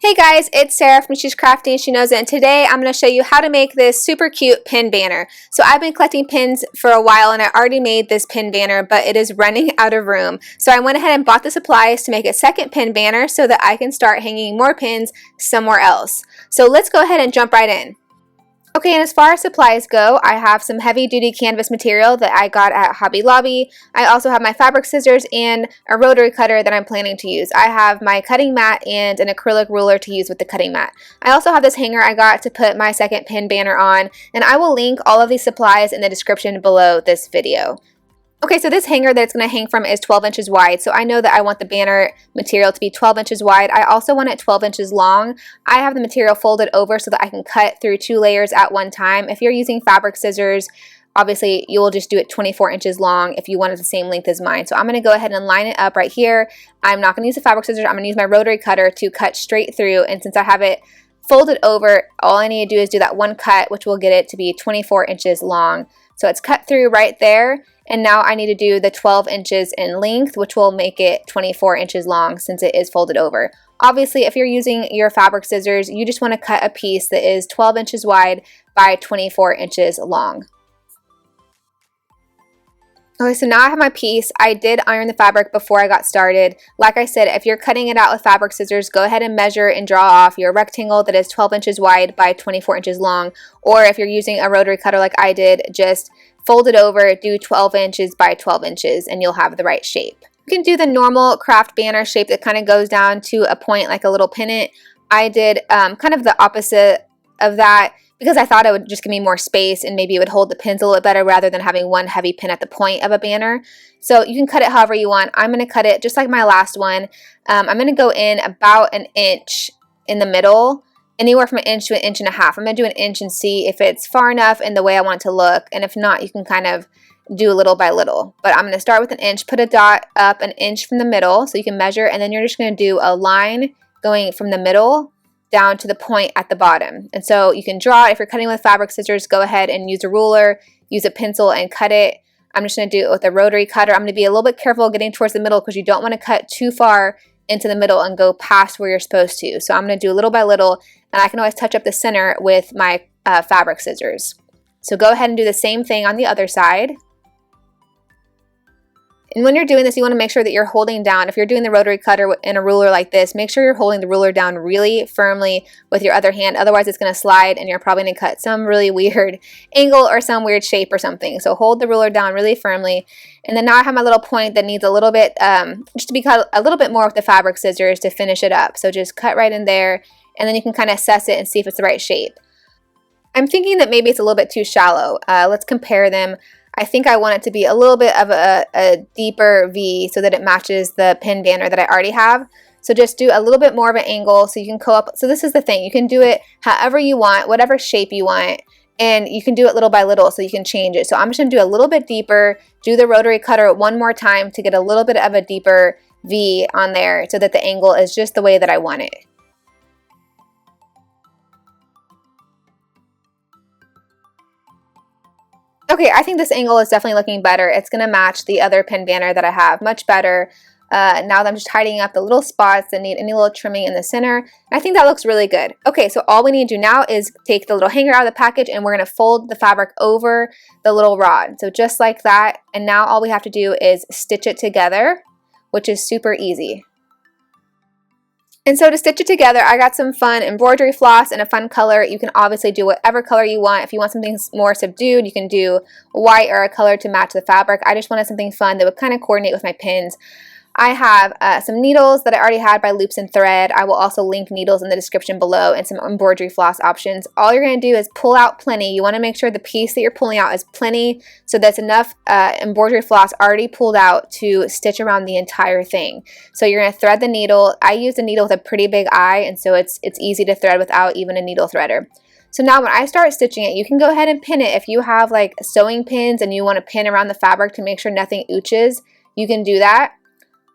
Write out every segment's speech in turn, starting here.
Hey guys, it's Sarah from She's Crafty and She Knows It, and today I'm going to show you how to make this super cute pin banner. So I've been collecting pins for a while and I already made this pin banner, but it is running out of room. So I went ahead and bought the supplies to make a second pin banner so that I can start hanging more pins somewhere else. So let's go ahead and jump right in. Okay, and as far as supplies go, I have some heavy-duty canvas material that I got at Hobby Lobby. I also have my fabric scissors and a rotary cutter that I'm planning to use. I have my cutting mat and an acrylic ruler to use with the cutting mat. I also have this hanger I got to put my second pin banner on, and I will link all of these supplies in the description below this video. Okay, so this hanger that it's going to hang from is 12 inches wide, so I know that I want the banner material to be 12 inches wide. I also want it 12 inches long. I have the material folded over so that I can cut through 2 layers at one time. If you're using fabric scissors, obviously you will just do it 24 inches long if you want it the same length as mine. So I'm going to go ahead and line it up right here. I'm not going to use the fabric scissors. I'm going to use my rotary cutter to cut straight through, and since I have it folded over, all I need to do is do that one cut, which will get it to be 24 inches long. So it's cut through right there. And now I need to do the 12 inches in length, which will make it 24 inches long since it is folded over. Obviously, if you're using your fabric scissors, you just want to cut a piece that is 12 inches wide by 24 inches long. Okay, so now I have my piece. I did iron the fabric before I got started. Like I said, if you're cutting it out with fabric scissors, go ahead and measure and draw off your rectangle that is 12 inches wide by 24 inches long. Or if you're using a rotary cutter like I did, just fold it over, do 12 inches by 12 inches, and you'll have the right shape. You can do the normal craft banner shape that kind of goes down to a point like a little pennant. I did kind of the opposite of that because I thought it would just give me more space and maybe it would hold the pins a little bit better rather than having one heavy pin at the point of a banner. So you can cut it however you want. I'm going to cut it just like my last one. I'm going to go in about an inch in the middle, anywhere from an inch to an inch and a half. I'm going to do an inch and see if it's far enough in the way I want it to look, and if not, you can kind of do little by little. But I'm going to start with an inch, put a dot up an inch from the middle so you can measure, and then you're just going to do a line going from the middle down to the point at the bottom. And so you can draw it. If you're cutting with fabric scissors, go ahead and use a ruler, use a pencil and cut it. I'm just going to do it with a rotary cutter. I'm going to be a little bit careful getting towards the middle because you don't want to cut too far into the middle and go past where you're supposed to. So I'm going to do little by little, and I can always touch up the center with my fabric scissors. So go ahead and do the same thing on the other side. And when you're doing this, you want to make sure that you're holding down. If you're doing the rotary cutter in a ruler like this, make sure you're holding the ruler down really firmly with your other hand. Otherwise, it's going to slide and you're probably going to cut some really weird angle or some weird shape or something. So hold the ruler down really firmly. And then now I have my little point that needs a little bit, just to be cut a little bit more with the fabric scissors to finish it up. So just cut right in there, and then you can kind of assess it and see if it's the right shape. I'm thinking that maybe it's a little bit too shallow. Let's compare them. I think I want it to be a little bit of a deeper V so that it matches the pin banner that I already have. So just do a little bit more of an angle so you can go up. So this is the thing. You can do it however you want, whatever shape you want, and you can do it little by little so you can change it. So I'm just going to do a little bit deeper, do the rotary cutter one more time to get a little bit of a deeper V on there so that the angle is just the way that I want it. Okay, I think this angle is definitely looking better. It's going to match the other pin banner that I have much better. Now that I'm just tidying up the little spots that need any little trimming in the center. I think that looks really good. Okay, so all we need to do now is take the little hanger out of the package and we're going to fold the fabric over the little rod. So just like that. And now all we have to do is stitch it together, which is super easy. And so to stitch it together, I got some fun embroidery floss and a fun color. You can obviously do whatever color you want. If you want something more subdued, you can do white or a color to match the fabric. I just wanted something fun that would kind of coordinate with my pins. I have some needles that I already had by Loops and Thread. I will also link needles in the description below and some embroidery floss options. All you're going to do is pull out plenty. You want to make sure the piece that you're pulling out is plenty, so that's enough embroidery floss already pulled out to stitch around the entire thing. So you're going to thread the needle. I use a needle with a pretty big eye, and so it's easy to thread without even a needle threader. So now when I start stitching it, you can go ahead and pin it. If you have like sewing pins and you want to pin around the fabric to make sure nothing ooches, you can do that.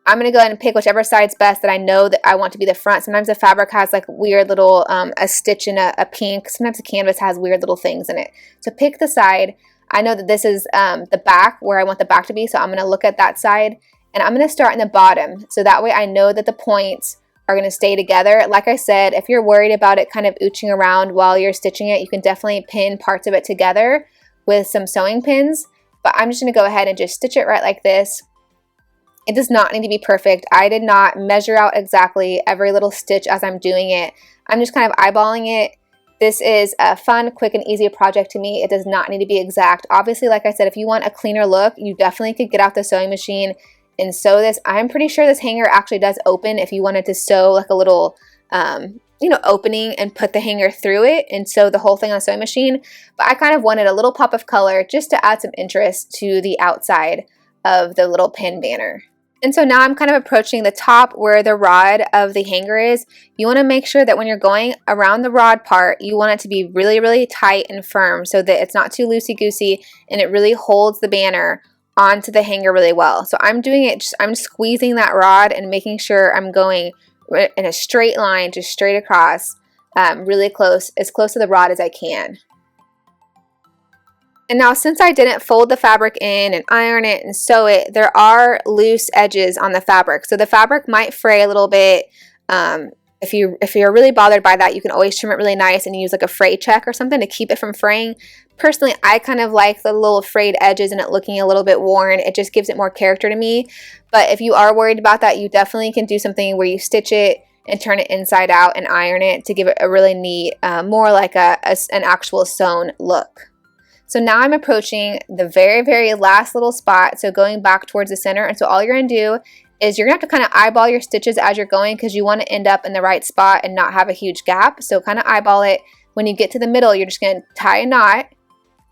I'm going to go ahead and pick whichever side's best that I know that I want to be the front. Sometimes the fabric has like weird little, a stitch in a pink. Sometimes the canvas has weird little things in it. So pick the side. I know that this is the back, where I want the back to be. So I'm going to look at that side and I'm going to start in the bottom. So that way I know that the points are going to stay together. Like I said, if you're worried about it kind of ooching around while you're stitching it, you can definitely pin parts of it together with some sewing pins. But I'm just going to go ahead and just stitch it right like this. It does not need to be perfect. I did not measure out exactly every little stitch as I'm doing it. I'm just kind of eyeballing it. This is a fun, quick, and easy project to me. It does not need to be exact. Obviously, like I said, if you want a cleaner look, you definitely could get out the sewing machine and sew this. I'm pretty sure this hanger actually does open if you wanted to sew like a little, you know, opening and put the hanger through it and sew the whole thing on a sewing machine. But I kind of wanted a little pop of color just to add some interest to the outside of the little pin banner. And so now I'm kind of approaching the top where the rod of the hanger is. You want to make sure that when you're going around the rod part, you want it to be really, really tight and firm so that it's not too loosey-goosey and it really holds the banner onto the hanger really well. So I'm doing it, I'm squeezing that rod and making sure I'm going in a straight line, just straight across, really close, as close to the rod as I can. And now since I didn't fold the fabric in and iron it and sew it, there are loose edges on the fabric. So the fabric might fray a little bit. If you're really bothered by that, you can always trim it really nice and use like a fray check or something to keep it from fraying. Personally, I kind of like the little frayed edges and it looking a little bit worn. It just gives it more character to me. But if you are worried about that, you definitely can do something where you stitch it and turn it inside out and iron it to give it a really neat, more like an actual sewn look. So now I'm approaching the very, very last little spot, so going back towards the center. And so all you're going to do is you're going to have to kind of eyeball your stitches as you're going because you want to end up in the right spot and not have a huge gap. So kind of eyeball it. When you get to the middle, you're just going to tie a knot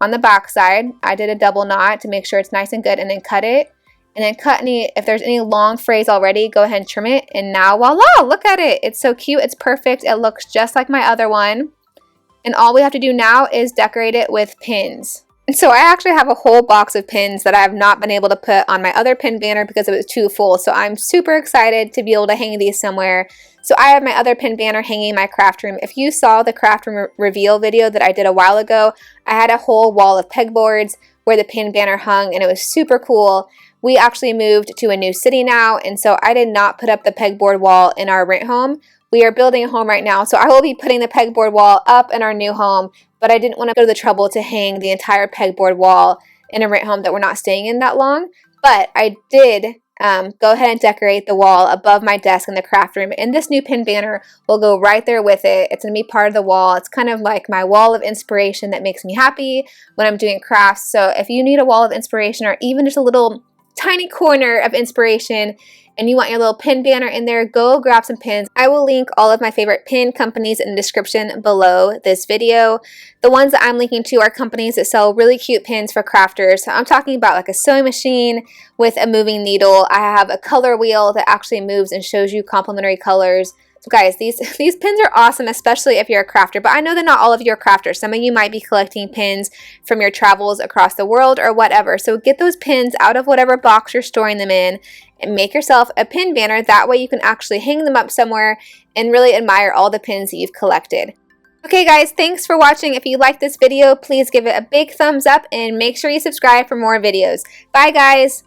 on the back side. I did a double knot to make sure it's nice and good, and then cut it. And then cut if there's any long frays already, go ahead and trim it. And now voila, look at it. It's so cute. It's perfect. It looks just like my other one. And all we have to do now is decorate it with pins. And so I actually have a whole box of pins that I have not been able to put on my other pin banner because it was too full. So I'm super excited to be able to hang these somewhere. So I have my other pin banner hanging in my craft room. If you saw the craft room reveal video that I did a while ago, I had a whole wall of pegboards where the pin banner hung, and it was super cool. We actually moved to a new city now, and so I did not put up the pegboard wall in our rent home. We are building a home right now, so I will be putting the pegboard wall up in our new home, but I didn't want to go to the trouble to hang the entire pegboard wall in a rent home that we're not staying in that long. But I did go ahead and decorate the wall above my desk in the craft room, and this new pin banner will go right there with it. It's going to be part of the wall. It's kind of like my wall of inspiration that makes me happy when I'm doing crafts. So if you need a wall of inspiration or even just a little tiny corner of inspiration and you want your little pin banner in there, go grab some pins. I will link all of my favorite pin companies in the description below this video. The ones that I'm linking to are companies that sell really cute pins for crafters. So I'm talking about like a sewing machine with a moving needle. I have a color wheel that actually moves and shows you complementary colors. So guys, these pins are awesome, especially if you're a crafter, but I know that not all of you are crafters. Some of you might be collecting pins from your travels across the world or whatever. So get those pins out of whatever box you're storing them in and make yourself a pin banner. That way you can actually hang them up somewhere and really admire all the pins that you've collected. Okay guys, thanks for watching. If you liked this video, please give it a big thumbs up and make sure you subscribe for more videos. Bye guys!